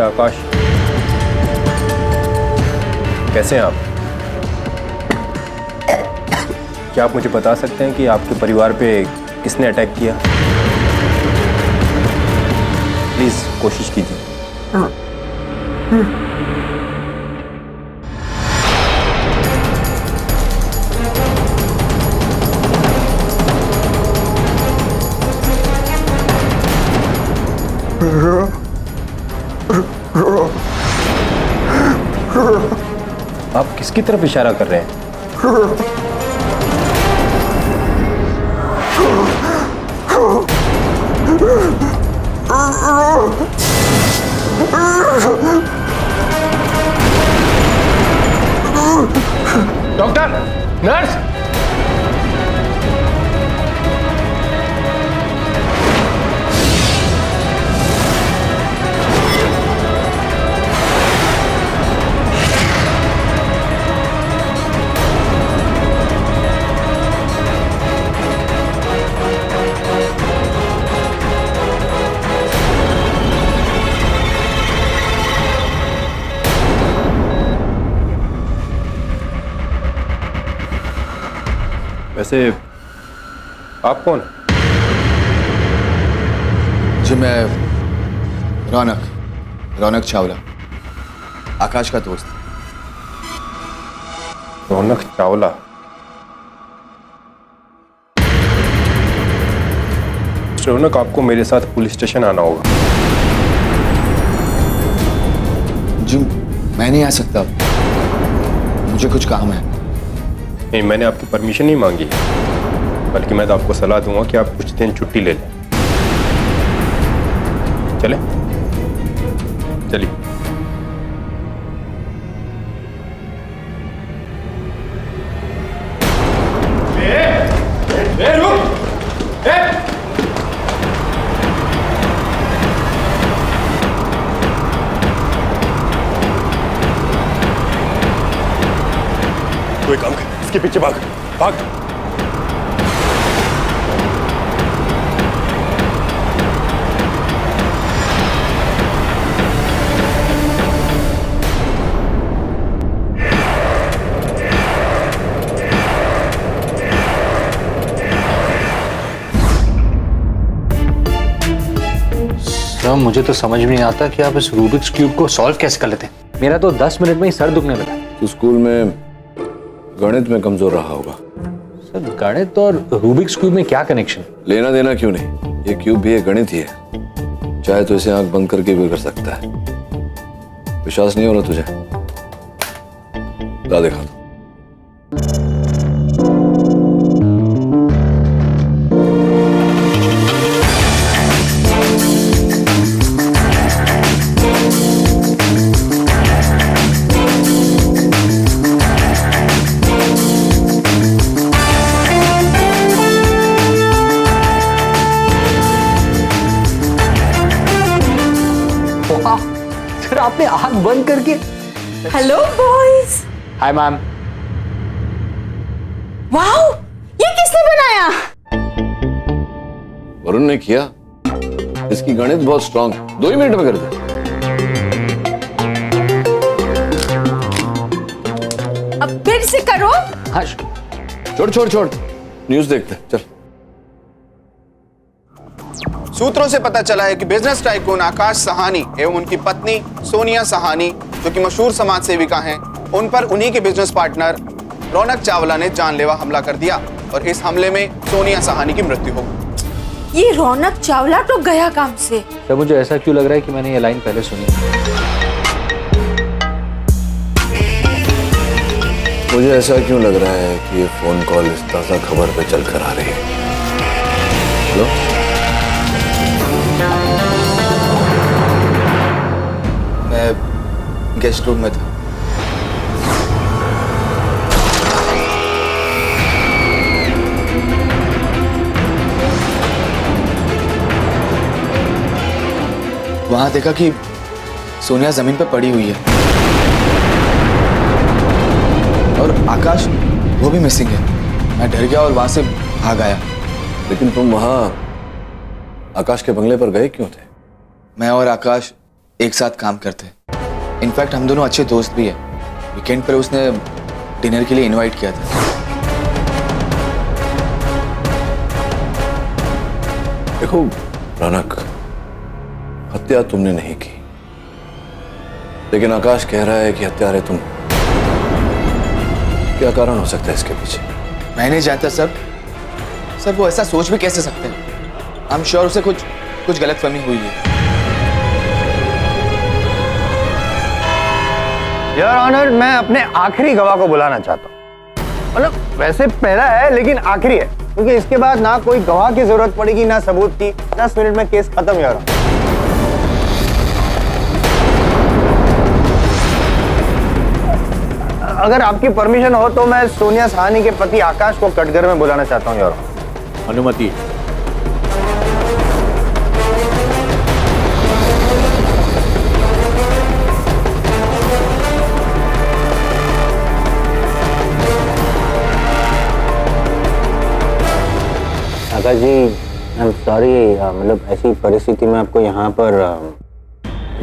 Mister आकाश, कैसे हैं आप? क्या आप मुझे बता सकते हैं कि आपके परिवार पे किसने अटैक किया? प्लीज कोशिश कीजिए। आप किसकी तरफ इशारा कर रहे हैं? डॉक्टर, नर्स, वैसे आप कौन? जी मैं रौनक चावला, आकाश का दोस्त। रौनक चावला? रौनक, आपको मेरे साथ पुलिस स्टेशन आना होगा। जी मैं नहीं आ सकता, मुझे कुछ काम है। नहीं, मैंने आपकी परमिशन नहीं मांगी, बल्कि मैं तो आपको सलाह दूंगा कि आप कुछ दिन छुट्टी ले लें। चले चलिए। कोई काम कर, इसके पीछे भाग भाग। सर मुझे तो समझ में नहीं आता कि आप इस रूबिक्स क्यूब को सॉल्व कैसे कर लेते हैं। मेरा तो 10 मिनट में ही सर दुखने लगा। तो स्कूल में गणित में कमजोर रहा होगा। सर गणित और रूबिक्स क्यूब में क्या कनेक्शन? लेना देना क्यों नहीं, ये क्यूब भी एक गणित ही है। चाहे तो इसे आंख बंद करके भी कर सकता है। विश्वास नहीं हो रहा तुझे? ला दिखा दो। सर आपने आंख बंद करके। Hello boys. Hi ma'am. Wow, ये किसने बनाया? वरुण ने किया। इसकी गणित बहुत स्ट्रांग, 2 ही मिनट में कर दे। अब फिर से करो। हाँ छोड़ न्यूज़ देखते हैं, चल। सूत्रों से पता चला है कि बिजनेस टाइकून आकाश सहानी एवं उनकी पत्नी सोनिया सहानी, जो कि मशहूर समाज सेविका हैं, उन पर उन्हीं के बिजनेस पार्टनर रौनक चावला ने जानलेवा हमला कर दिया और इस हमले में सोनिया सहानी की मृत्यु हो गई। ये रौनक चावला तो गया काम से। सर मुझे ऐसा क्यों लग रहा है कि मैंने ये लाइन पहले सुनी है। मुझे ऐसा क्यों लग रहा है कि ये फोन कॉल इस ताजा खबर पे चल कर आ रही है। हेलो, मैं गेस्ट रूम में था। वहां देखा कि सोनिया जमीन पर पड़ी हुई है और आकाश वो भी मिसिंग है। मैं डर गया और वहां से भाग आया। लेकिन तुम वहां आकाश के बंगले पर गए क्यों थे? मैं और आकाश एक साथ काम करते हैं। इनफैक्ट हम दोनों अच्छे दोस्त भी हैं। वीकेंड पर उसने डिनर के लिए इनवाइट किया था। देखो रौनक, हत्या तुमने नहीं की, लेकिन आकाश कह रहा है कि हत्यारे तुम। क्या कारण हो सकता है इसके पीछे? मैं नहीं जानता सर। सर वो ऐसा सोच भी कैसे सकते हैं? आई एम श्योर उसे कुछ गलतफहमी हुई है। योर ऑनर, मैं अपने आखिरी गवाह को बुलाना चाहता हूँ। मतलब वैसे पहला है लेकिन आखिरी है, क्योंकि इसके बाद ना कोई गवाह की जरूरत पड़ेगी ना सबूत की। 10 मिनट में केस खत्म। योर ऑनर, अगर आपकी परमिशन हो तो मैं सोनिया सहानी के पति आकाश को कटघर में बुलाना चाहता हूँ। योर ऑनर, अनुमति। आकाश जी, आई एम सॉरी, मतलब ऐसी परिस्थिति में आपको यहाँ पर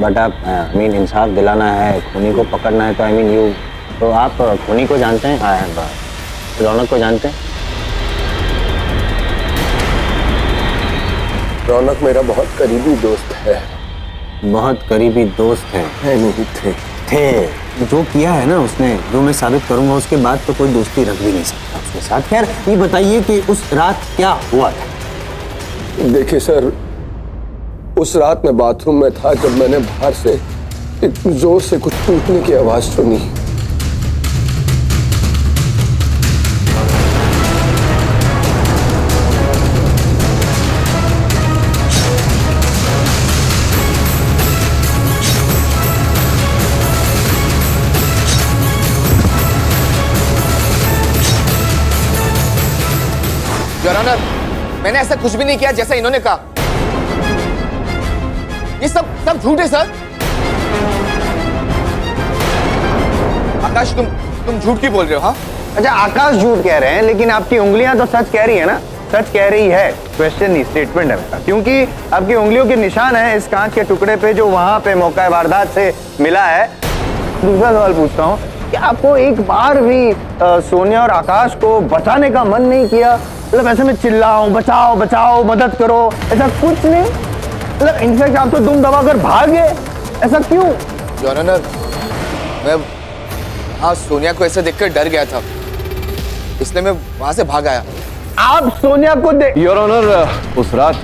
बट आप मीन इंसाफ दिलाना है, खूनी को पकड़ना है, तो आई मीन यू, तो आप खूनी को जानते हैं, रौनक को जानते हैं? रौनक मेरा बहुत करीबी दोस्त है। बहुत करीबी दोस्त है? नहीं थे। जो किया है ना उसने, जो मैं साबित करूंगा, उसके बाद तो कोई दोस्ती रख भी नहीं सकता उसके साथ। खैर ये बताइए कि उस रात क्या हुआ था? देखिए सर, उस रात मैं बाथरूम में था जब मैंने बाहर से इतनी जोर से कुछ टूटने की आवाज सुनी। योर ऑनर, मैंने ऐसा कुछ भी नहीं किया जैसा इन्होंने कहा। ये सब झूठ है सर। आकाश, तुम झूठ क्यों बोल रहे हो? हाँ, अच्छा आकाश झूठ कह रहे हैं, लेकिन आपकी उंगलियां तो सच कह रही है ना? सच कह रही है, क्वेश्चन नहीं स्टेटमेंट है मेरा, क्योंकि आपकी उंगलियों के निशान है इस कांच के टुकड़े पे जो वहां पे मौका वारदात से मिला है। दूसरा सवाल पूछता हूँ कि आपको एक बार भी सोनिया और आकाश को बचाने का मन नहीं किया? मतलब ऐसे में चिल्लाओ बचाओ बचाओ मदद करो, ऐसा कुछ नहीं? मतलब इनफैक्ट आप तो दुम दबा कर भाग गए, ऐसा क्यों? योर ऑनर, मैं हाँ सोनिया को ऐसे देखकर डर गया था, इसलिए मैं वहां से भाग आया। आप सोनिया को योर ऑनर, उस रात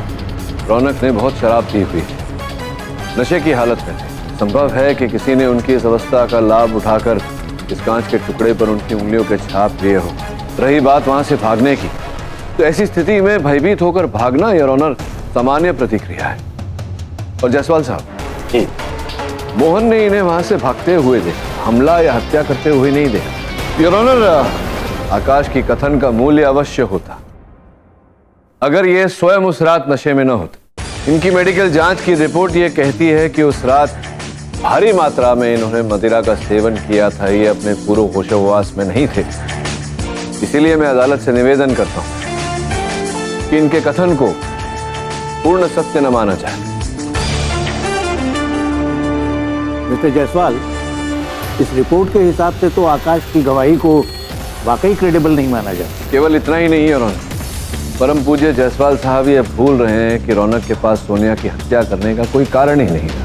रौनक ने बहुत शराब पी हुई, नशे की हालत में थे। संभव है कि किसी ने उनकी इस अवस्था का लाभ उठाकर इस कांच के टुकड़े पर उनकी उंगलियों के छाप लिए हो। रही बात वहां से भागने की, तो ऐसी स्थिति में भयभीत होकर भागना योर ऑनर सामान्य प्रतिक्रिया है। और जायसवाल साहब जी, मोहन ने इन्हें वहां से भागते हुए देखा, हमला या हत्या करते हुए नहीं देखा। योर ऑनर, आकाश की कथन का मूल्य अवश्य होता अगर ये स्वयं उस रात नशे में न होते। इनकी मेडिकल जांच की रिपोर्ट ये कहती है कि उस रात भारी मात्रा में इन्होंने मदिरा का सेवन किया था, ये अपने पूर्व होशोहवास में नहीं थे। इसीलिए मैं अदालत से निवेदन करता हूं कि इनके कथन को पूर्ण सत्य न माना जाए। मिस्टर जायसवाल, इस रिपोर्ट के हिसाब से तो आकाश की गवाही को वाकई क्रेडिबल नहीं माना जाता। केवल इतना ही नहीं है रौनक, परम पूज्य जायसवाल साहब ये भूल रहे हैं कि रौनक के पास सोनिया की हत्या करने का कोई कारण ही नहीं था।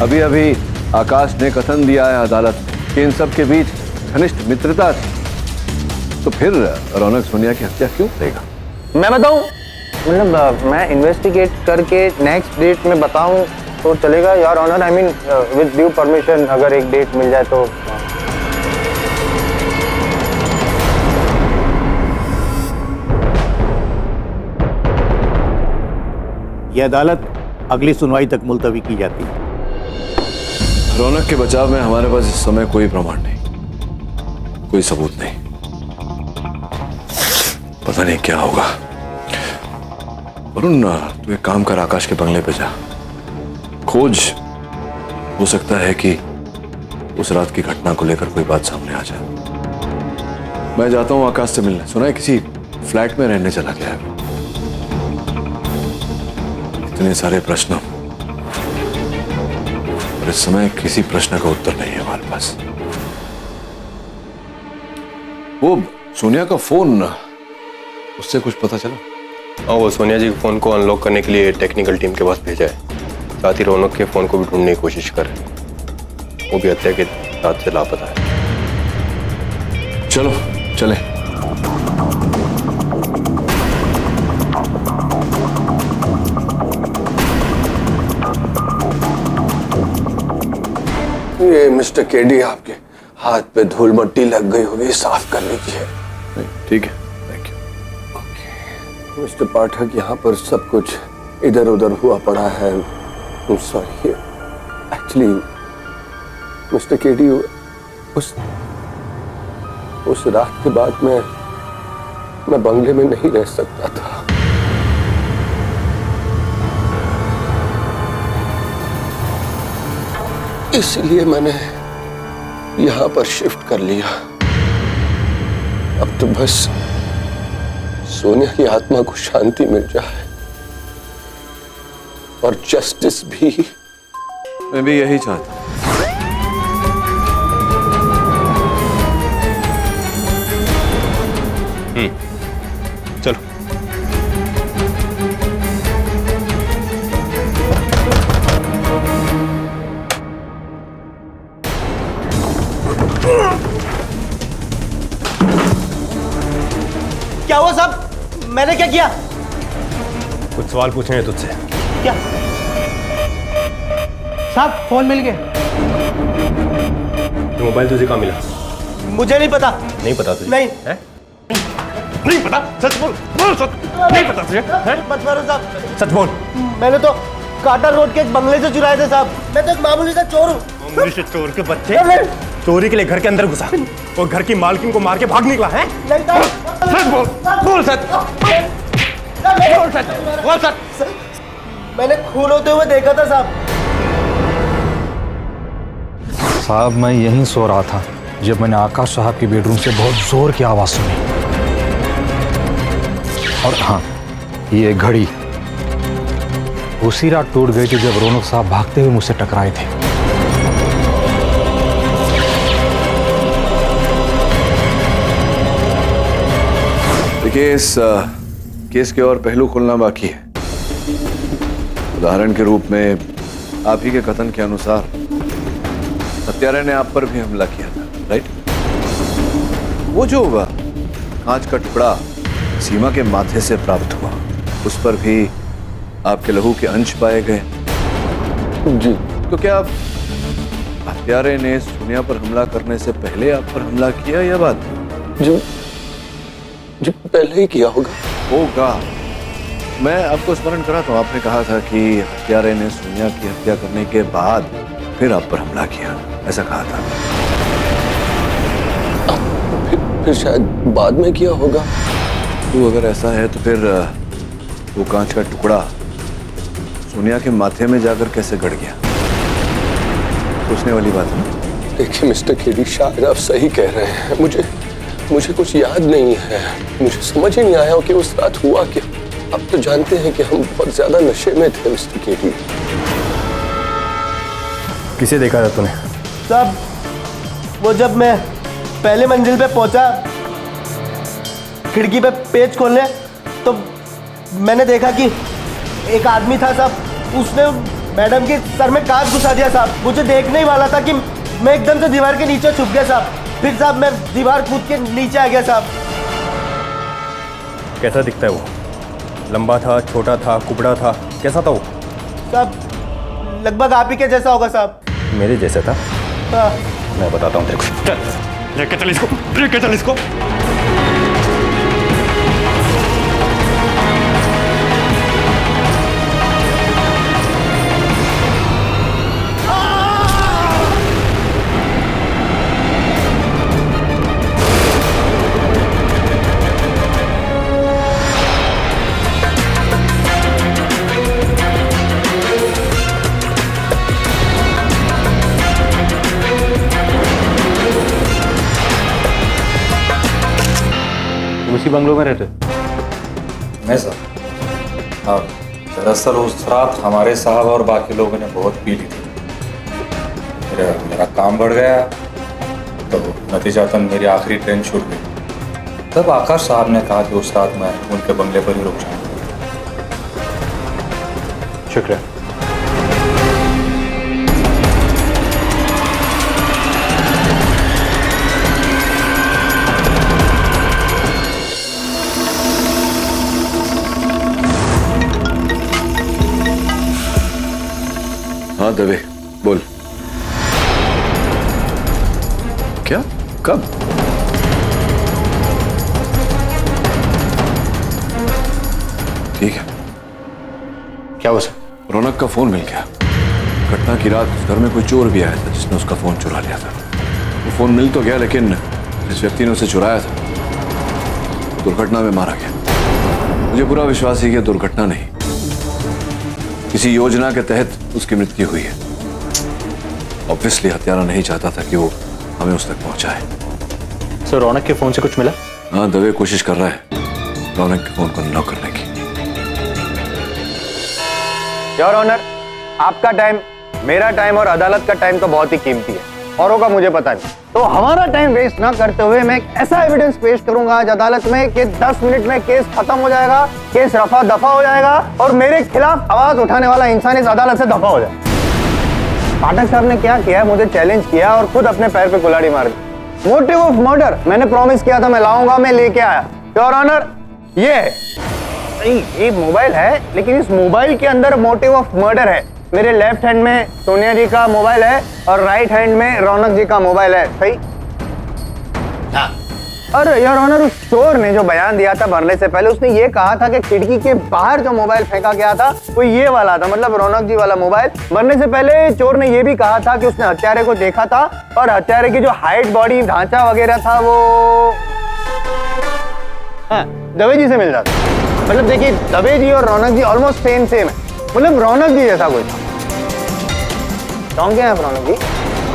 अभी अभी आकाश ने कथन दिया है अदालत में कि इन सब के बीच घनिष्ठ मित्रता थी, तो फिर रौनक सोनिया की हत्या क्यों करेगा? मैं बताऊं, मतलब मैं इन्वेस्टिगेट करके नेक्स्ट डेट में बताऊं तो चलेगा your honour? I mean with due permission, अगर एक डेट मिल जाए तो। यह अदालत अगली सुनवाई तक मुलतवी की जाती है। रौनक के बचाव में हमारे पास इस समय कोई प्रमाण नहीं, कोई सबूत नहीं। पता नहीं क्या होगा। वरुण, तू एक काम कर, आकाश के बंगले पे जा, खोज। हो सकता है कि उस रात की घटना को लेकर कोई बात सामने आ जाए। मैं जाता हूं आकाश से मिलने। सुना है किसी फ्लैट में रहने चला गया है। इतने सारे प्रश्न और इस समय किसी प्रश्न का उत्तर नहीं है हमारे पास। वो सोनिया का फोन, उससे कुछ पता चला? हाँ, वो सोनिया जी के फ़ोन को अनलॉक करने के लिए टेक्निकल टीम के पास भेजा है। साथ ही रौनक के फ़ोन को भी ढूंढने की कोशिश कर रहे हैं। वो भी हत्या के साथ से लापता है। चलो चले। ये मिस्टर केडी, आपके हाथ पे धूल मट्टी लग गई होगी, साफ कर लीजिए। नहीं, ठीक है, थैंक यू। मिस्टर पाठक, यहाँ पर सब कुछ इधर उधर हुआ पड़ा है। सॉरी एक्चुअली मिस्टर केडी, उस रात के बाद मैं बंगले में नहीं रह सकता था। इसलिए मैंने यहां पर शिफ्ट कर लिया। अब तो बस सोनिया की आत्मा को शांति मिल जाए और जस्टिस भी। मैं भी यही चाहता हूं। चलो। क्या हुआ साहब? मैंने क्या किया? कुछ सवाल पूछने हैं तुझसे। क्या साहब? फोन मिल गया। ये मोबाइल तुझे कहाँ मिला? मुझे नहीं पता। नहीं पता तुझे? नहीं है? नहीं पता? सच बोल, बोल सच। नहीं पता तुझे? मत मारो साहब। सच बोल। मैंने तो काटा रोड के एक बंगले से चुराए थे साहब। मैं तो एक मामूली सा चोर हूँ। मामूली से चोर के बच्चे चोरी के लिए घर के अंदर घुसा और घर की मालकिन को मार के भाग निकला है? नहीं साहब। सच बोल, बोल सच। बोल सच, बोल सच। मैंने खून होते हुए देखा था साहब। साहब मैं यहीं सो रहा था जब मैंने आकाश साहब की बेडरूम से बहुत जोर की आवाज सुनी। और हाँ, ये घड़ी उसी रात टूट गई थी जब रौनक साहब भागते हुए मुझसे टकराए थे। देखिए, इस केस के और पहलू खुलना बाकी है। उदाहरण के रूप में आप ही के कथन के अनुसार हत्यारे ने आप पर भी हमला किया था, राइट? वो जो कांच का टुकड़ा सीमा के माथे से प्राप्त हुआ, उस पर भी आपके लहू के अंश पाए गए। जी। तो क्या हत्यारे ने सोनिया पर हमला करने से पहले आप पर हमला किया या बाद में? जी पहले ही किया होगा। मैं आपको स्मरण कराता हूँ, आपने कहा था कि हत्यारे ने सोनिया की हत्या करने के बाद फिर आप पर हमला किया, ऐसा कहा था। फिर शायद बाद में किया होगा। तो अगर ऐसा है तो फिर वो कांच का टुकड़ा सोनिया के माथे में जाकर कैसे गड़ गया? पूछने वाली बात है। देखिए मिस्टर केडी, शायद आप सही कह रहे हैं। मुझे कुछ याद नहीं है। मुझे समझ ही नहीं आया कि उस रात हुआ क्या। अब तो जानते हैं कि हम बहुत ज्यादा नशे में थे मिस्टर केडी। किसे देखा था तूने? साहब, वो जब मैं पहले मंजिल पे पहुंचा, खिड़की पे पेच खोलने, तो मैंने देखा कि एक आदमी था साहब। उसने मैडम के सर में कांच घुसा दिया साहब। मुझे देखने ही वाला था कि मैं एकदम से दीवार के नीचे छुप गया साहब। फिर साहब मैं दीवार कूद के नीचे आ गया साहब। कैसा दिखता है वो? लंबा था, छोटा था, कुबड़ा था, कैसा था वो? साहब लगभग आप ही के जैसा होगा साहब। मेरे जैसा था? हाँ। मैं बताता हूँ तेरे को। चल लेके चल इसको, लेके चल इसको। उसी बंगलों में रहते? नहीं सर, हाँ, दरअसल उस रात हमारे साहब और बाकी लोगों ने बहुत पी ली थी। फिर मेरा काम बढ़ गया तो नतीजातन मेरी आखिरी ट्रेन छूट गई। तब आकाश साहब ने कहा कि उस रात मैं उनके बंगले पर ही रुक जाऊँ। शुक्रिया। हाँ दवे, बोल। क्या? कब? ठीक है। क्या हुआ सर? रौनक का फोन मिल गया। घटना की रात उस घर में कोई चोर भी आया था जिसने उसका फोन चुरा लिया था। वो फोन मिल तो गया, लेकिन जिस व्यक्ति ने उसे चुराया था दुर्घटना में मारा गया। मुझे पूरा विश्वास है कि दुर्घटना नहीं, किसी योजना के तहत उसकी मृत्यु हुई है। ऑब्वियसली हत्यारा नहीं चाहता था कि वो हमें उस तक पहुंचाए। सर रौनक के फोन से कुछ मिला? हाँ, दवे कोशिश कर रहा है रौनक के फोन को अनलॉक करने की। योर ऑनर, आपका टाइम, मेरा टाइम और अदालत का टाइम तो बहुत ही कीमती है, औरों का मुझे पता नहीं। तो हमारा टाइम वेस्ट ना करते हुए मैं एक ऐसा एविडेंस पेश करूंगा आज अदालत में कि 10 मिनट में केस खत्म हो जाएगा, केस रफा दफा हो जाएगा और मेरे खिलाफ आवाज उठाने वाला इंसान इस अदालत से दफा हो जाए। पाठक साहब ने क्या किया, मुझे चैलेंज किया और खुद अपने पैर पे कुल्हाड़ी मार दी। मोटिव ऑफ मर्डर मैंने प्रॉमिस किया था मैं लाऊंगा, मैं लेके आया। योर ऑनर, ये नहीं, ये मोबाइल है, लेकिन इस मोबाइल के अंदर मोटिव ऑफ मर्डर है। मेरे लेफ्ट हैंड में सोनिया जी का मोबाइल है और राइट हैंड में रौनक जी का मोबाइल है, सही? हाँ। और योर ऑनर, उस चोर ने जो बयान दिया था मरने से पहले, उसने ये कहा था कि खिड़की के बाहर जो मोबाइल फेंका गया था वो ये वाला था, मतलब रौनक जी वाला मोबाइल। मरने से पहले चोर ने ये भी कहा था कि उसने हत्यारे को देखा था और हत्यारे की जो हाइट, बॉडी, ढांचा वगैरह था वो हाँ दवे जी से मिल जाता। मतलब देखिए, दवे जी और रौनक जी ऑलमोस्ट सेम है, मतलब रौनक जी जैसा कोई था। चौंक गए आप रौनक जी?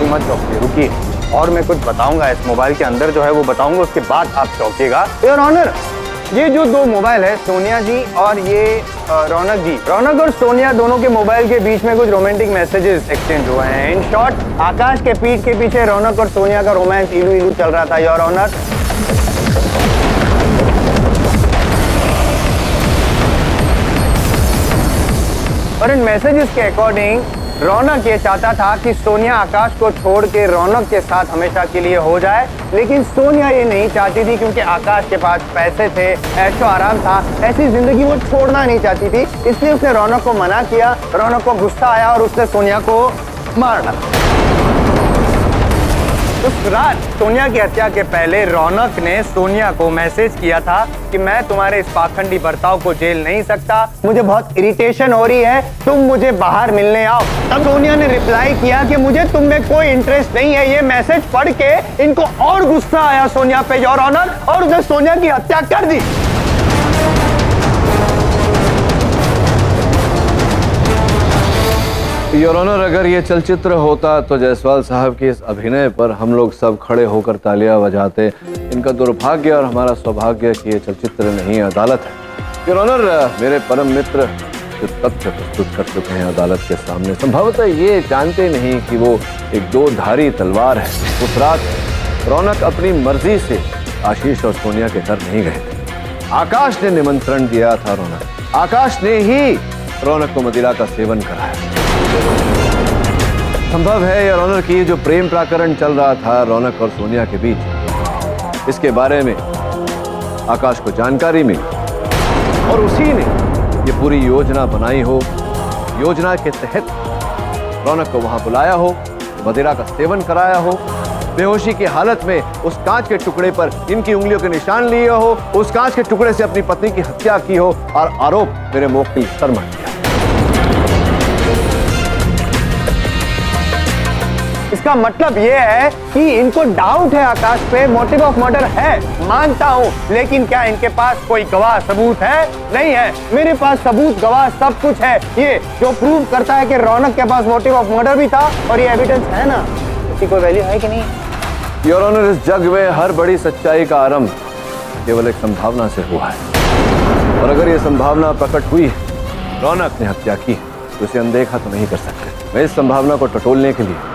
मत चौंकिए, रुकिए, और मैं कुछ बताऊंगा इस मोबाइल के अंदर जो है वो बताऊंगा, उसके बाद आप चौंकिएगा। योर ऑनर, ये जो दो मोबाइल है, सोनिया जी और ये रौनक जी, रौनक और सोनिया दोनों के मोबाइल के बीच में कुछ रोमांटिक मैसेजेस एक्सचेंज हुए हैं। इन शॉर्ट, आकाश के पीठ के पीछे रौनक और सोनिया का रोमांस इलू इलू चल रहा था। योर ऑनर, और इन मैसेजेस के अकॉर्डिंग रौनक ये चाहता था कि सोनिया आकाश को छोड़ के रौनक के साथ हमेशा के लिए हो जाए, लेकिन सोनिया ये नहीं चाहती थी क्योंकि आकाश के पास पैसे थे, ऐशो आराम था, ऐसी जिंदगी वो छोड़ना नहीं चाहती थी। इसलिए उसने रौनक को मना किया। रौनक को गुस्सा आया और उसने सोनिया को मार डाला। उस रात सोनिया की हत्या के पहले रौनक ने सोनिया को मैसेज किया था कि मैं तुम्हारे इस पाखंडी बर्ताव को झेल नहीं सकता, मुझे बहुत इरिटेशन हो रही है, तुम मुझे बाहर मिलने आओ। तब सोनिया ने रिप्लाई किया कि मुझे तुम में कोई इंटरेस्ट नहीं है। ये मैसेज पढ़ के इनको और गुस्सा आया सोनिया पे, योर ऑनर, और उसने सोनिया की हत्या कर दी। योर ऑनर, अगर ये चलचित्र होता तो जायसवाल साहब के इस अभिनय पर हम लोग सब खड़े होकर तालियां बजाते। इनका दुर्भाग्य और हमारा सौभाग्य कि ये चलचित्र नहीं अदालत है। योर ऑनर, मेरे परम मित्र जो तथ्य प्रस्तुत कर चुके हैं अदालत के सामने, संभवतः ये जानते नहीं कि वो एक दो धारी तलवार है। उस रात रौनक अपनी मर्जी से आशीष और सोनिया के घर नहीं गए थे। आकाश ने निमंत्रण दिया था रौनक, आकाश ने ही रौनक को मदिरा का सेवन कराया। संभव है योर ऑनर कि जो प्रेम प्रकरण चल रहा था रौनक और सोनिया के बीच, इसके बारे में आकाश को जानकारी मिली और उसी ने ये पूरी योजना बनाई हो। योजना के तहत रौनक को वहां बुलाया हो, मदिरा का सेवन कराया हो, बेहोशी की हालत में उस कांच के टुकड़े पर इनकी उंगलियों के निशान लिए हो, उस कांच के टुकड़े से अपनी पत्नी की हत्या की हो और आरोप मेरे मुवक्किल सर मर दिया। इसका मतलब ये है कि इनको डाउट है आकाश पे, मोटिव ऑफ मर्डर है, मानता हूँ, लेकिन क्या इनके पास कोई गवाह सबूत है? नहीं है। मेरे पास सबूत, गवाह सब कुछ है, ये जो प्रूव करता है कि रौनक के पास मोटिव ऑफ मर्डर भी था, और ये एविडेंस है ना, इसकी कोई वैल्यू है कि नहीं? योर ऑनर, इस जग में हर बड़ी सच्चाई का आरंभ केवल एक संभावना से हुआ है, और अगर ये संभावना प्रकट हुई, रौनक ने हत्या की, तो इसे अनदेखा तो नहीं कर सकते। मैं इस संभावना को टटोलने के लिए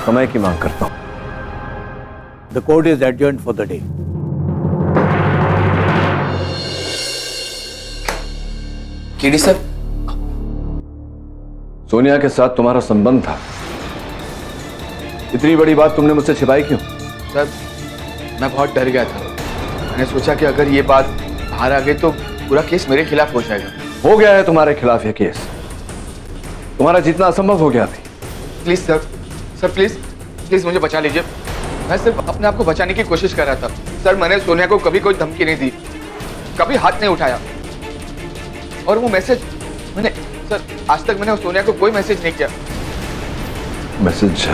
समय की मांग करता हूं। The court is adjourned for the day. KD sir, Sonia के साथ तुम्हारा संबंध था, इतनी बड़ी बात तुमने मुझसे छिपाई क्यों? सर मैं बहुत डर गया था। मैंने सोचा कि अगर ये बात बाहर आ गई तो पूरा केस मेरे खिलाफ हो जाएगा। हो गया है तुम्हारे खिलाफ ये केस, तुम्हारा जीतना असंभव हो गया अभी। Please sir, sir please please मुझे बचा लीजिए। मैं सिर्फ अपने आप को बचाने की कोशिश कर रहा था। सर मैंने सोनिया को कभी कोई धमकी नहीं दी, कभी हाथ नहीं उठाया। और वो मैसेज मैंने, सर आज तक मैंने सोनिया को कोई मैसेज नहीं किया। मैसेज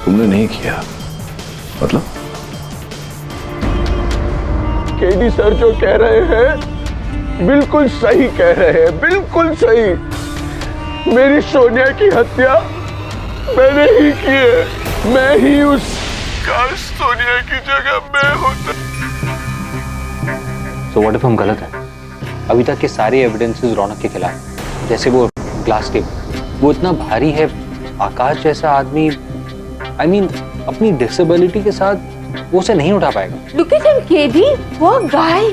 तुमने नहीं किया मतलब? केडी सर जो कह रहे हैं बिल्कुल सही कह रहे हैं, बिल्कुल सही। मेरी सोनिया की हत्या मैंने ही की है। मैं ही उस काश सोनिया की जगह मैं होता। So what if हम गलत हैं? अभी तक के सारे एविडेंसेस रौनक के खिलाफ, जैसे वो ग्लास टेप, वो इतना भारी है, आकाश जैसा आदमी I mean, अपनी डिसेबिलिटी के साथ वो उसे नहीं उठा पाएगा। Look at him, केडी, वो गाय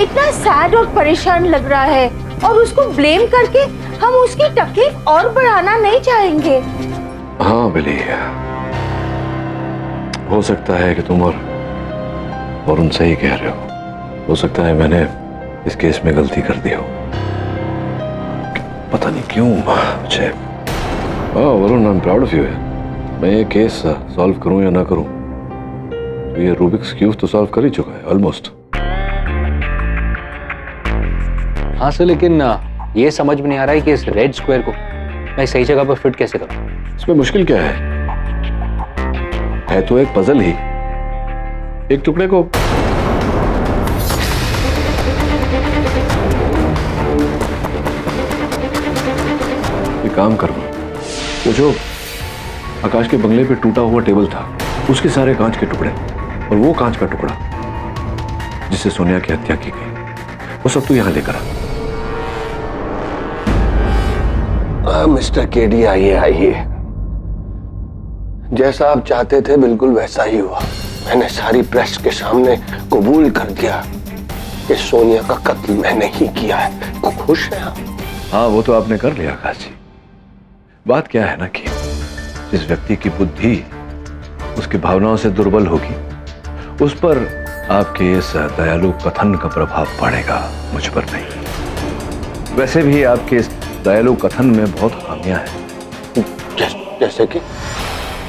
इतना सैड और परेशान लग रहा है और उसको ब्लेम करके हम उसकी तकलीफ और बढ़ाना नहीं चाहेंगे। हाँ बिली, हो सकता है कि तुम और वरुण सही कह रहे हो सकता है मैंने इस केस में गलती कर दी हो। पता नहीं क्यों मुझे। Varun, I am proud of you. मैं ये केस सॉल्व करूं या ना करूं, तो ये रूबिक्स क्यूब तो सॉल्व कर ही चुका है ऑलमोस्ट। हाँ सर, लेकिन ये समझ में नहीं आ रहा है कि इस रेड स्क्वायर को मैं सही जगह पर फिट कैसे करूं। इसमें मुश्किल क्या है तो एक पजल ही। एक टुकड़े को एक काम करो, वो जो आकाश के बंगले पे टूटा हुआ टेबल था, उसके सारे कांच के टुकड़े और वो कांच का टुकड़ा जिससे सोनिया की हत्या की गई, वो सब तू यहां लेकर आ। मिस्टर केडी, आइए आइए। जैसा आप चाहते थे बिल्कुल वैसा ही हुआ। मैंने सारी प्रेस के सामने कबूल कर दिया कि सोनिया का कत्ल मैंने ही किया है। तो खुश हैं आप? हाँ, वो तो आपने कर लिया आकाश जी। बात क्या है ना कि जिस व्यक्ति की बुद्धि उसकी भावनाओं से दुर्बल होगी, उस पर आपके इस दयालु कथन का प्रभाव पड़ेगा, मुझ पर नहीं। वैसे भी आपके इस दयालु कथन में बहुत खामियां हैं। जैसे कि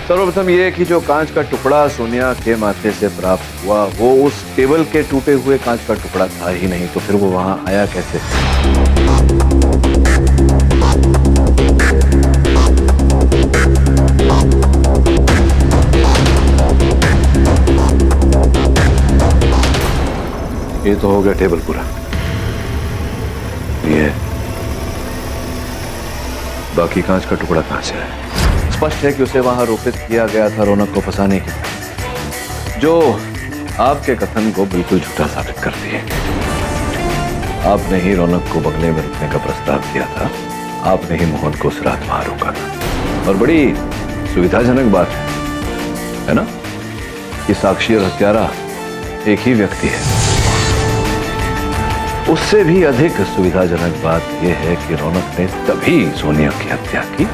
सर्वप्रथम ये कि जो कांच का टुकड़ा सोनिया के माथे से प्राप्त हुआ, वो उस टेबल के टूटे हुए कांच का टुकड़ा था ही नहीं, तो फिर वो वहां आया कैसे? ये तो हो गया टेबल पूरा। ये बाकी कांच का टुकड़ा कहां से है? स्पष्ट है कि उसे वहां रोपित किया गया था रौनक को फंसाने के लिए, जो आपके कथन को बिल्कुल झूठा साबित कर दिए। आपने ही रौनक को बंगले में रुकने का प्रस्ताव किया था, आपने ही मोहन को उस रात वहां रोका था। और बड़ी सुविधाजनक बात है ना कि साक्षी और हत्यारा एक ही व्यक्ति है। उससे भी अधिक सुविधाजनक बात यह है कि रौनक ने तभी सोनिया की हत्या की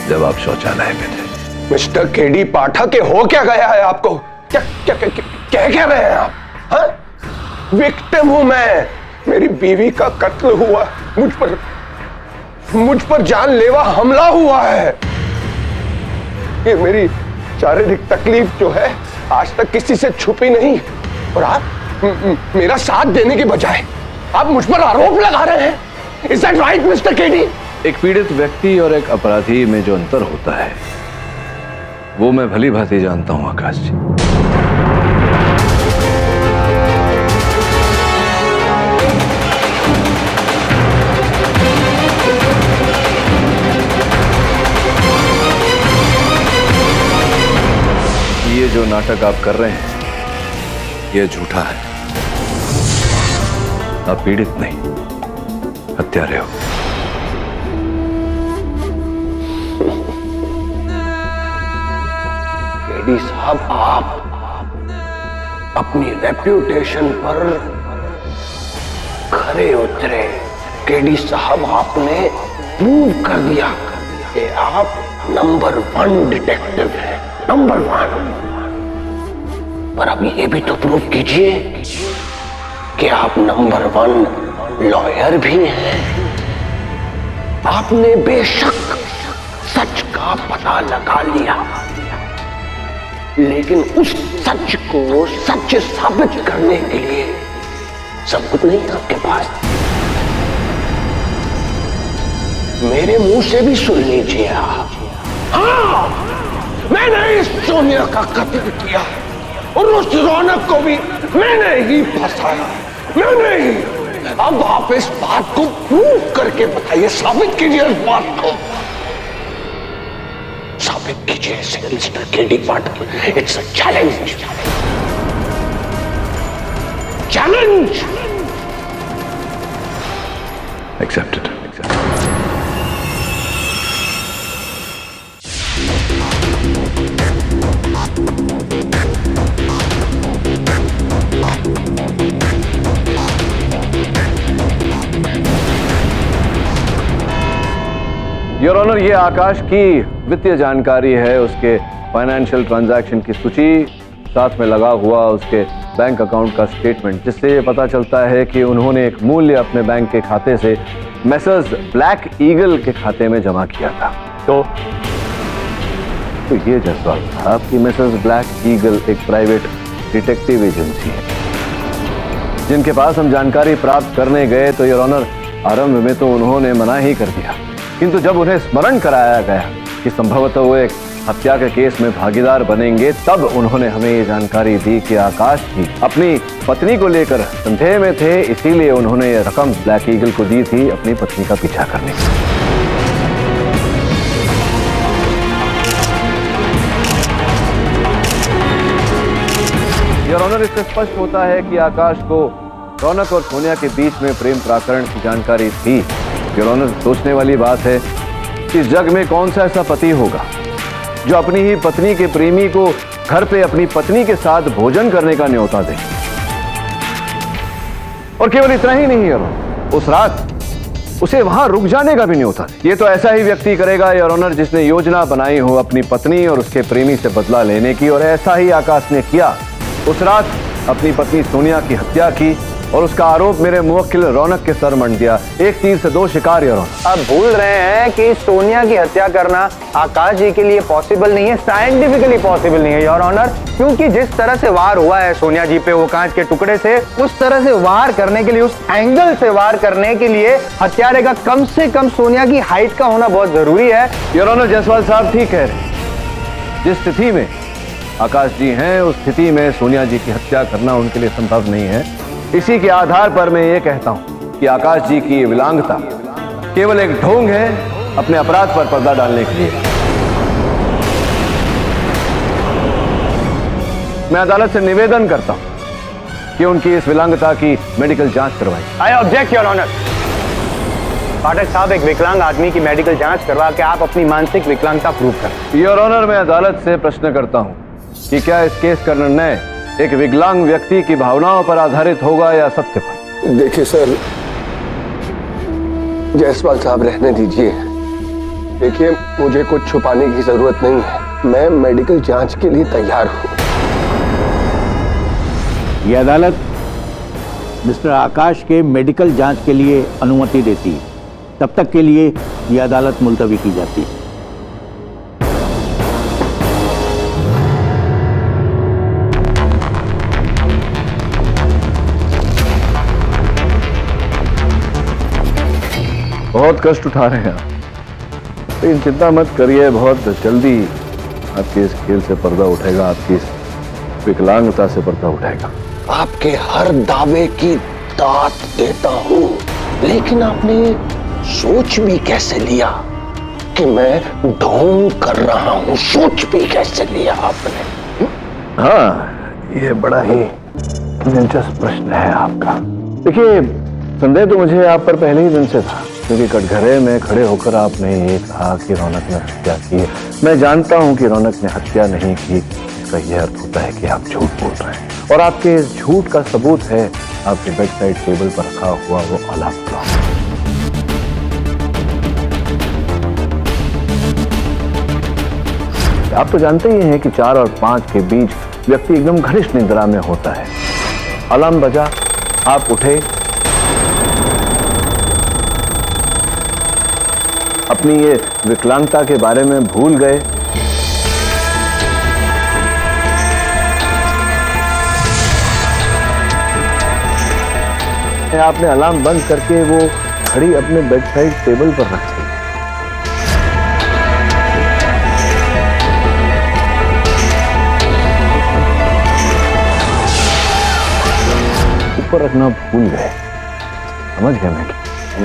जब आप शौचालय में थे। मिस्टर केडी पाठक, के हो क्या गया है आपको? क्या क्या क्या क्या कह रहे हैं आप? हाँ? विक्टिम हूं मैं, मेरी बीवी का कत्ल हुआ, मुझ पर जानलेवा हमला हुआ है। ये मेरी शारीरिक तकलीफ जो है आज तक किसी से छुपी नहीं, और आप मेरा साथ देने के बजाय आप मुझ पर आरोप लगा रहे हैं। Is that right, mister KD? एक पीड़ित व्यक्ति और एक अपराधी में जो अंतर होता है वो मैं भली भांति जानता हूं आकाश जी। ये जो नाटक आप कर रहे हैं ये झूठा है। आप पीड़ित नहीं, हत्यारे हो। केडी साहब, आप अपनी रेप्यूटेशन पर खरे उतरे। केडी साहब, आपने प्रूव कर दिया कि आप नंबर 1 डिटेक्टिव हैं, नंबर 1। पर अब ये भी तो प्रूव कीजिए कि आप नंबर 1 लॉयर भी हैं। आपने बेशक सच का पता लगा लिया, लेकिन उस सच को सच साबित करने के लिए सबूत नहीं है आपके पास। मेरे मुंह से भी सुन लीजिए आप। हाँ, मैंने इस सोनिया का कत्ल किया और उस रौनक को भी मैंने ही फंसाया, मैंने ही। अब आप इस बात को प्रूव करके बताइए, साबित कीजिए इस बात को, साबित कीजिए इसे mister KD Patil. It's a challenge, challenge. Accepted. Your honour, ये आकाश की वित्तीय जानकारी है, उसके फाइनेंशियल ट्रांजैक्शन की सूची, साथ में लगा हुआ उसके बैंक अकाउंट का स्टेटमेंट, जिससे ये पता चलता है कि उन्होंने एक मूल्य अपने बैंक के खाते से मैसर्स ब्लैक ईगल के खाते में जमा किया था। तो ये जायसवाल साहब की मैसर्स ब्लैक ईगल एक प्राइवेट डिटेक्टिव एजेंसी है, जिनके पास हम जानकारी प्राप्त करने गए तो योर ऑनर आरंभ में तो उन्होंने मना ही कर दिया, किंतु जब उन्हें स्मरण कराया गया कि संभवतः वो एक हत्या के केस में भागीदार बनेंगे, तब उन्होंने हमें ये जानकारी दी कि आकाश जी अपनी पत्नी को लेकर संदेह में थे, इसीलिए उन्होंने ये रकम ब्लैक ईगल को दी थी अपनी पत्नी का पीछा करने के लिए। योर ऑनर, इससे स्पष्ट होता है कि आकाश को रौनक और सोनिया के बीच में प्रेम प्रकरण की जानकारी थी। योर ऑनर, सोचने वाली बात है कि जग में कौन सा ऐसा पति होगा जो अपनी ही पत्नी के प्रेमी को घर पे अपनी पत्नी के साथ भोजन करने का न्योता दे। और केवल इतना ही नहीं योर ऑनर, उस रात उसे वहां रुक जाने का भी न्योता दे। ये तो ऐसा ही व्यक्ति करेगा योर ऑनर जिसने योजना बनाई हो अपनी पत्नी और उसके प्रेमी से बदला लेने की, और ऐसा ही आकाश ने किया। उस रात अपनी पत्नी सोनिया की हत्या की और उसका आरोप मेरे मुवक्किल रौनक के सर मंड दिया। एक तीर से दो शिकार योर ऑनर। आप भूल रहे हैं कि सोनिया की हत्या करना आकाश जी के लिए पॉसिबल नहीं है, साइंटिफिकली पॉसिबल नहीं है योर ऑनर, क्योंकि जिस तरह से वार हुआ है सोनिया जी पे वो कांच के टुकड़े से, उस तरह से वार करने के लिए, उस एंगल से वार करने के लिए हत्यारे का कम से कम सोनिया की हाइट का होना बहुत जरूरी है। योर ऑनर, जायसवाल साहब ठीक कह रहे। जिस स्थिति में आकाश जी हैं, उस स्थिति में सोनिया जी की हत्या करना उनके लिए संभव नहीं है। इसी के आधार पर मैं ये कहता हूं कि आकाश जी की विकलांगता केवल एक ढोंग है अपने अपराध पर पर्दा डालने के लिए। मैं अदालत से निवेदन करता हूं कि उनकी इस विकलांगता की मेडिकल जांच करवाई। I object your honour. Pathak साहब, एक विकलांग आदमी की मेडिकल जांच करवा के आप अपनी मानसिक विकलांगता प्रूव करें। योर ऑनर, मैं अदालत से प्रश्न करता हूं कि क्या इस केस का निर्णय एक विकलांग व्यक्ति की भावनाओं पर आधारित होगा या सत्य पर? देखिए सर, जायसवाल साहब रहने दीजिए। देखिए, मुझे कुछ छुपाने की जरूरत नहीं है, मैं मेडिकल जांच के लिए तैयार हूं। यह अदालत मिस्टर आकाश के मेडिकल जांच के लिए अनुमति देती है। तब तक के लिए यह अदालत मुलतवी की जाती है। बहुत कष्ट उठा रहे हैं आप, लेकिन चिंता मत करिए, बहुत जल्दी आपके इस खेल से पर्दा उठेगा, आपकी इस विकलांगता से पर्दा उठेगा। आपके हर दावे की दाद देता हूं, लेकिन आपने सोच भी कैसे लिया कि मैं ढोंग कर रहा हूं? सोच भी कैसे लिया आपने? हाँ, ये बड़ा ही दिलचस्प प्रश्न है आपका। देखिए, संदेह तो मुझे आप पर पहले ही दिन से था क्योंकि कटघरे में खड़े होकर आपने ये कहा कि रौनक ने हत्या की है। मैं जानता हूं कि रौनक ने हत्या नहीं की। इसका यह अर्थ होता है कि आप झूठ बोल रहे हैं, और आपके इस झूठ का सबूत है आपके बेड साइड टेबल पर रखा हुआ वो अलार्म क्लॉक। आप तो जानते ही हैं कि 4 और 5 के बीच व्यक्ति एकदम घनिष्ठ निद्रा में होता है। अलार्म बजा, आप उठे, अपनी ये विकलांगता के बारे में भूल गए। आपने अलार्म बंद करके वो घड़ी अपने बेड साइड टेबल पर रख दी। ऊपर रखना भूल गए। समझ गए मैं?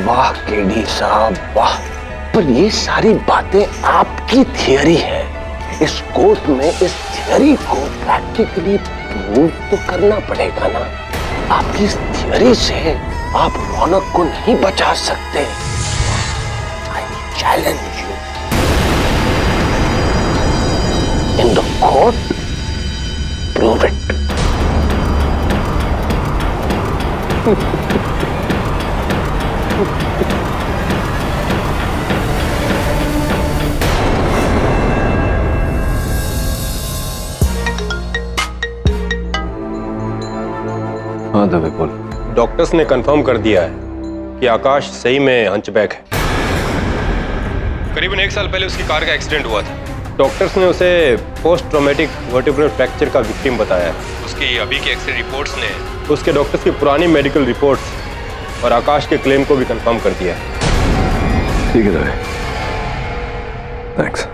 वाह केडी साहब वाह, पर ये सारी बातें आपकी थियरी है। इस कोर्ट में इस थियरी को प्रैक्टिकली प्रूव तो करना पड़ेगा ना। आपकी इस थियरी से आप रौनक को नहीं बचा सकते। I challenge you in the court, prove it. हाँ दबे बोल। डॉक्टर्स ने कंफर्म कर दिया है कि आकाश सही में हंचबैक है। करीबन 1 साल पहले उसकी कार का एक्सीडेंट हुआ था। डॉक्टर्स ने उसे पोस्ट ट्रॉमेटिक वर्टिब्रल फ्रैक्चर का विक्टिम बताया है। उसकी अभी की एक्सरे रिपोर्ट्स ने उसके डॉक्टर्स की पुरानी मेडिकल रिपोर्ट्स और आकाश के क्लेम को भी कंफर्म कर दिया है। ठीक है दबे, थैंक्स।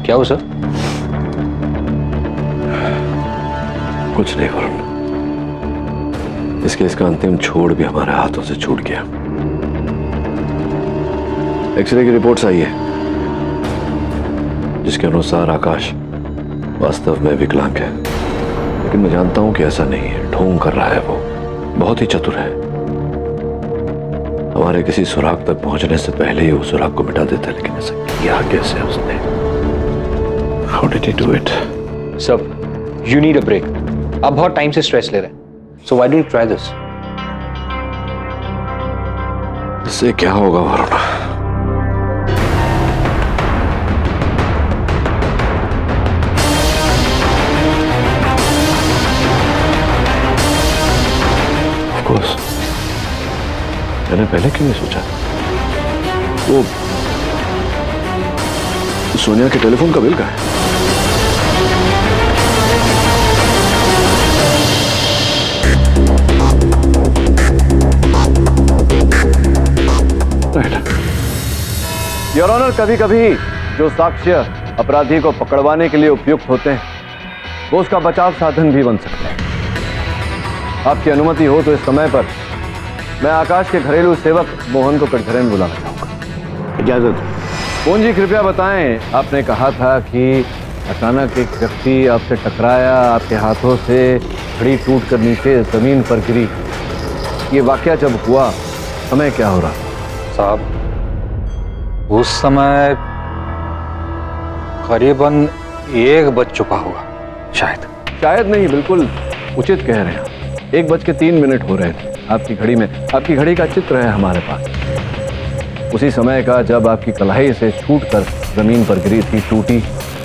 क्या हो सर? कुछ नहीं वरुण, इस केस का अंतिम छोड़ भी हमारे हाथों से छूट गया। एक्सरे की रिपोर्ट्स आई है जिसके अनुसार आकाश वास्तव में विकलांग है, लेकिन मैं जानता हूं कि ऐसा नहीं है। ढोंग कर रहा है, वो बहुत ही चतुर है। हमारे किसी सुराग तक पहुंचने से पहले ही वो सुराग को मिटा देता है, लेकिन ऐसा किया कैसे उसने? How did he do it? Sir, you need a break. आप बहुत टाइम से स्ट्रेस ले रहे हैं। So why don't you try this? इससे क्या होगा वरुण? Of course. मैंने पहले क्यों नहीं सोचा? वो सोनिया के टेलीफोन का बिल का है। योर ऑनर, कभी कभी जो साक्ष्य अपराधी को पकड़वाने के लिए उपयुक्त होते हैं वो उसका बचाव साधन भी बन सकते हैं। आपकी अनुमति हो तो इस समय पर मैं आकाश के घरेलू सेवक मोहन को कटघरे में बुलाना चाहूंगा। इजाजत। मोहन जी कृपया बताएं, आपने कहा था कि अचानक एक व्यक्ति आपसे टकराया, आपके हाथों से घड़ी टूट कर नीचे जमीन पर गिरी। ये वाकया जब हुआ समय क्या हो रहा साहब? उस समय करीबन 1 बज चुका होगा, शायद नहीं, बिल्कुल उचित कह रहे हैं। 1:03 हो रहे थे आपकी घड़ी में। आपकी घड़ी का चित्र है हमारे पास, उसी समय का जब आपकी कलाई से छूटकर जमीन पर गिरी थी, टूटी,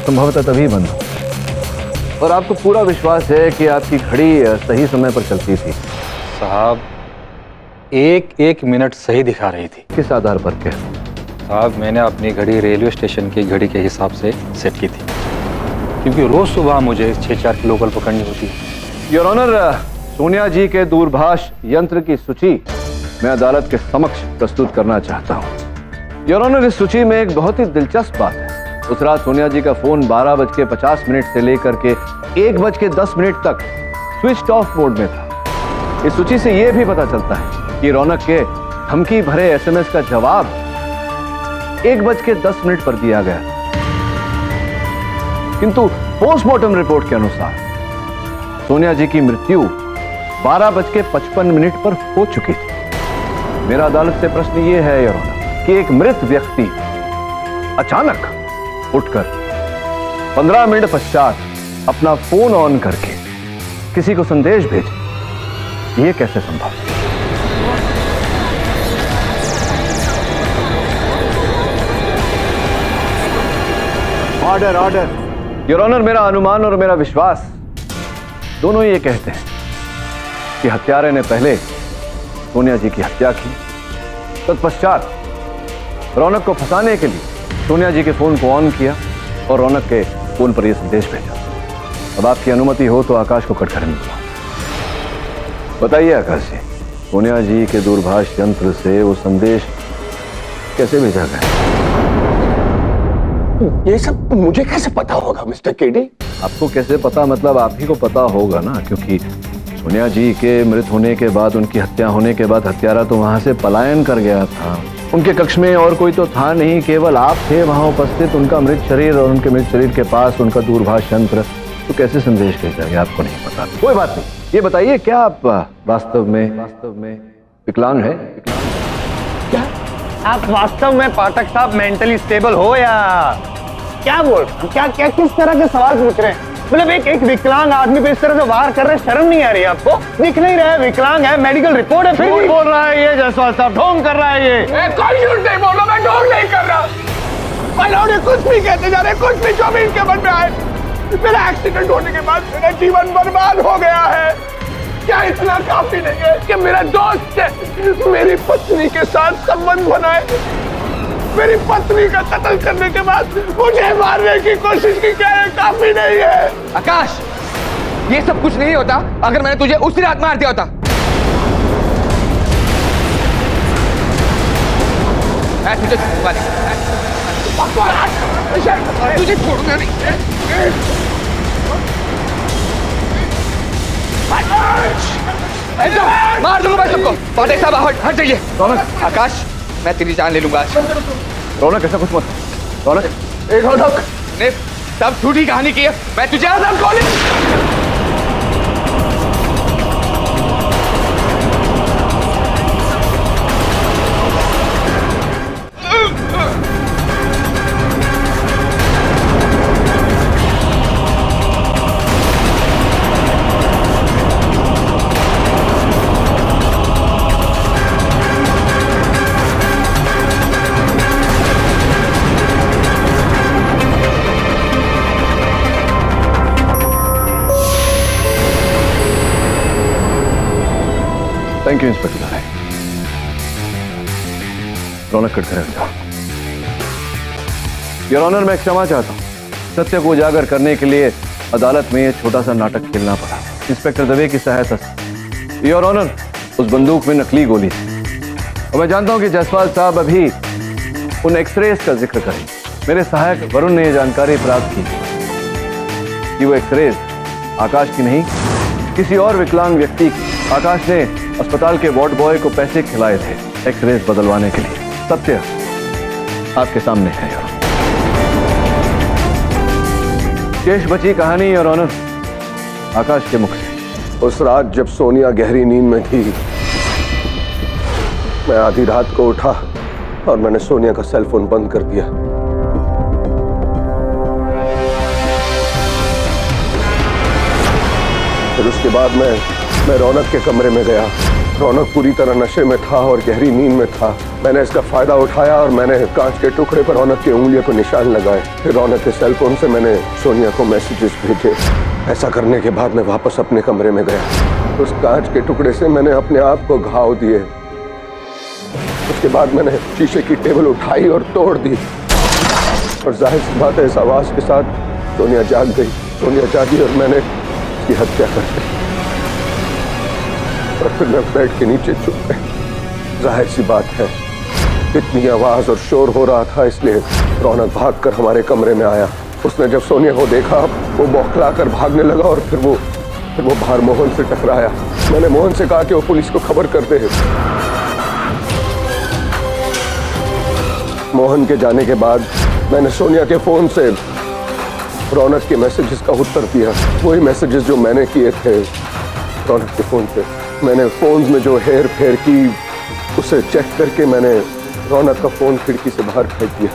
संभवतः तभी बंद हो। और आपको पूरा विश्वास है कि आपकी घड़ी सही समय पर चलती थी। साहब, 1 मिनट सही दिखा रही थी। किस आधार पर? क्या साहब, मैंने अपनी घड़ी रेलवे स्टेशन की घड़ी के हिसाब से सेट की थी, क्योंकि रोज सुबह मुझे 6-4 की लोकल पकड़नी होती है। योर ऑनर, सोनिया जी के दूरभाष यंत्र की सूची मैं अदालत के समक्ष प्रस्तुत करना चाहता हूँ। योर ऑनर, इस सूची में एक बहुत ही दिलचस्प बात है। उस रात सोनिया जी का फोन 12:50 से लेकर के 1:10 तक स्विच ऑफ मोड में था। इस सूची से यह भी पता चलता है कि रौनक के धमकी भरे एसएमएस का जवाब 1:10 पर दिया गया। किंतु पोस्टमार्टम रिपोर्ट के अनुसार सोनिया जी की मृत्यु 12:55 पर हो चुकी थी। मेरा अदालत से प्रश्न ये है योर ऑनर कि एक मृत व्यक्ति अचानक उठकर 15 मिनट पश्चात अपना फोन ऑन करके किसी को संदेश भेजे, ये कैसे संभव है? Order order. योर ऑनर, मेरा अनुमान और मेरा विश्वास दोनों ये कहते हैं कि हत्यारे ने पहले सोनिया जी की हत्या की, तत्पश्चात रौनक को फंसाने के लिए सोनिया जी के फोन को ऑन किया और रौनक के फोन पर यह संदेश भेजा। अब आपकी अनुमति हो तो आकाश को कटघरे में बुलाओ। बताइए आकाश जी, सोनिया जी के दूरभाष यंत्र से वो संदेश कैसे भेजा गया? ये सब मुझे कैसे पता होगा मिस्टर केडी? आपको कैसे पता मतलब आप ही को पता होगा ना, क्योंकि सोनिया जी के मृत होने के बाद, उनकी हत्या होने के बाद हत्यारा तो वहां से पलायन कर गया था। उनके कक्ष में और कोई तो था नहीं, केवल आप थे वहां उपस्थित। उनका मृत शरीर और उनके मृत शरीर के पास उनका दूरभाष यंत्र, तो कैसे संदेश भेजा गया आपको नहीं पता? कोई बात नहीं, ये बताइए क्या आप वास्तव में विकलांग है? क्या आप वास्तव में पाठक साहब मेंटली स्टेबल हो या क्या बोल, क्या क्या किस तरह के सवाल पूछ रहे हैं? मतलब एक विकलांग आदमी पे इस तरह से वार कर रहे, शर्म नहीं आ रही आपको? दिख नहीं रहा है विकलांग है, मेडिकल रिपोर्ट है, फिर भी बोल रहा है ये जायसवाल साहब, ढोंग कर रहा है ये। कोई झूठ नहीं बोल रहा, मैं ढोंग नहीं कर रहा। उन्होंने कुछ भी कहते जा रहे, कुछ भी जो भी इनके मन में आए। मेरा एक्सीडेंट होने के बाद मेरा जीवन बर्बाद हो गया है। क्या इतना काफी नहीं है कि मेरा दोस्त ने मेरी पत्नी के साथ संबंध बनाए, मेरी पत्नी का कत्ल करने के बाद मुझे मारने की कोशिश की? क्या ये काफी नहीं है? आकाश, ये सब कुछ नहीं होता अगर मैंने तुझे उसी रात मार दिया होता। मैं तुझे छोड़ूंगा नहीं, तुझे छोड़ूंगा नहीं। मार दूंगा मैं सबको। पाठक साहब हट जाइए। रौनक, आकाश, मैं तेरी जान ले लूंगा आज। रौनक ऐसा कुछ मत। रौनक, रौनक ने सब झूठी कहानी की है, मैं तुझे आजाद कॉलेज। थैंक यू इंस्पेक्टर साहब। रौनक कटघरे में जाओ। योर ऑनर, मैं क्षमा चाहता हूं, सत्य को उजागर करने के लिए अदालत में यह छोटा सा नाटक खेलना पड़ा। इंस्पेक्टर दवे की सहायता से। योर ऑनर, उस बंदूक में नकली गोली थी और मैं जानता हूं कि जायसवाल साहब अभी उन एक्सरेज का जिक्र करें। मेरे सहायक वरुण ने यह जानकारी प्राप्त की कि वो एक्सरेज आकाश की नहीं, किसी और विकलांग व्यक्ति की। आकाश ने अस्पताल के वार्ड बॉय को पैसे खिलाए थे एक्सरेज बदलवाने के लिए। सत्य आपके सामने है योर ऑनर। शेष बची कहानी योर ऑनर आकाश के मुख से। उस रात जब सोनिया गहरी नींद में थी, मैं आधी रात को उठा और मैंने सोनिया का सेल फोन बंद कर दिया। फिर उसके बाद मैं रौनक के कमरे में गया। रौनक पूरी तरह नशे में था और गहरी नींद में था। मैंने इसका फायदा उठाया और मैंने कांच के टुकड़े पर रौनक की उंगलियों को निशान लगाए। फिर रौनक के सेल फोन से मैंने सोनिया को मैसेजेस भेजे। ऐसा करने के बाद मैं वापस अपने कमरे में गया। उस कांच के टुकड़े से मैंने अपने आप को घाव दिए। उसके बाद मैंने शीशे की टेबल उठाई और तोड़ दी और जाहिर सी बात है इस आवाज के साथ सोनिया जाग गई। सोनिया जागी और मैंने उसकी हत्या कर दी और फिर मैं बेड के नीचे छुप गया। जाहिर सी बात है इतनी आवाज और शोर हो रहा था, इसलिए रौनक भागकर हमारे कमरे में आया। उसने जब सोनिया को देखा वो बौखला कर भागने लगा और फिर वो बाहर मोहन से टकराया। मैंने मोहन से कहा कि वो पुलिस को खबर कर दे। मोहन के जाने के बाद मैंने सोनिया के फोन से रौनक के मैसेजेस का उत्तर दिया, वही मैसेजेस जो मैंने किए थे रौनक के फोन पे। मैंने फोन में जो हेर फेर की उसे चेक करके मैंने रौनक का फोन खिड़की से बाहर फेंक दिया।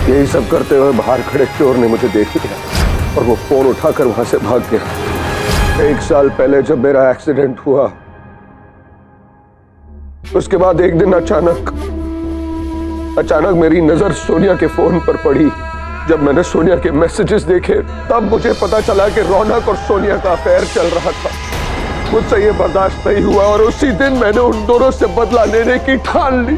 यही सब करते हुए बाहर खड़े चोर ने मुझे देख लिया और वो फोन उठाकर वहां से भाग गया। 1 साल पहले जब मेरा एक्सीडेंट हुआ, उसके बाद एक दिन अचानक मेरी नजर सोनिया के फोन पर पड़ी। जब मैंने सोनिया के मैसेजेस देखे तब मुझे पता चला कि रौनक और सोनिया का अफेयर चल रहा था। मुझसे ये बर्दाश्त नहीं हुआ और उसी दिन मैंने उन दोनों से बदला लेने की ठान ली।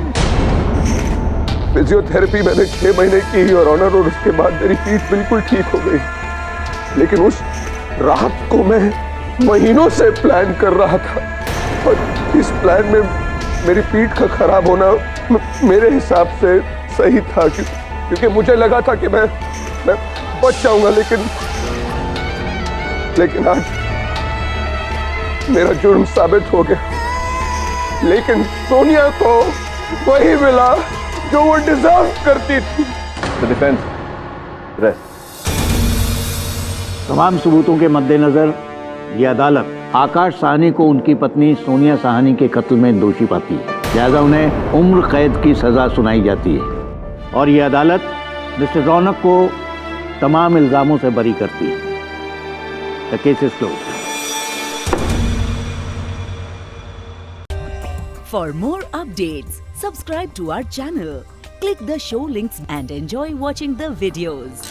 फिजियोथेरेपी मैंने 6 महीने की और रौनक, और उसके बाद मेरी पीठ बिल्कुल ठीक हो गई। लेकिन उस रात को मैं महीनों से प्लान कर रहा था और इस प्लान में मेरी पीठ का खराब होना मेरे हिसाब से सही था, क्योंकि मुझे लगा था कि मैं बच जाऊंगा। लेकिन आज मेरा जुर्म साबित हो गया। लेकिन सोनिया को वही मिला जो वो डिजर्व करती थी। Defence rest. तमाम सबूतों के मद्देनजर ये अदालत आकाश साहनी को उनकी पत्नी सोनिया साहनी के कत्ल में दोषी पाती है, लिहाजा उन्हें उम्र कैद की सजा सुनाई जाती है और ये अदालत मिस्टर रौनक को तमाम इल्जामों से बरी करती है। The case is closed. For more updates, subscribe to our channel, click the show links and enjoy watching the videos.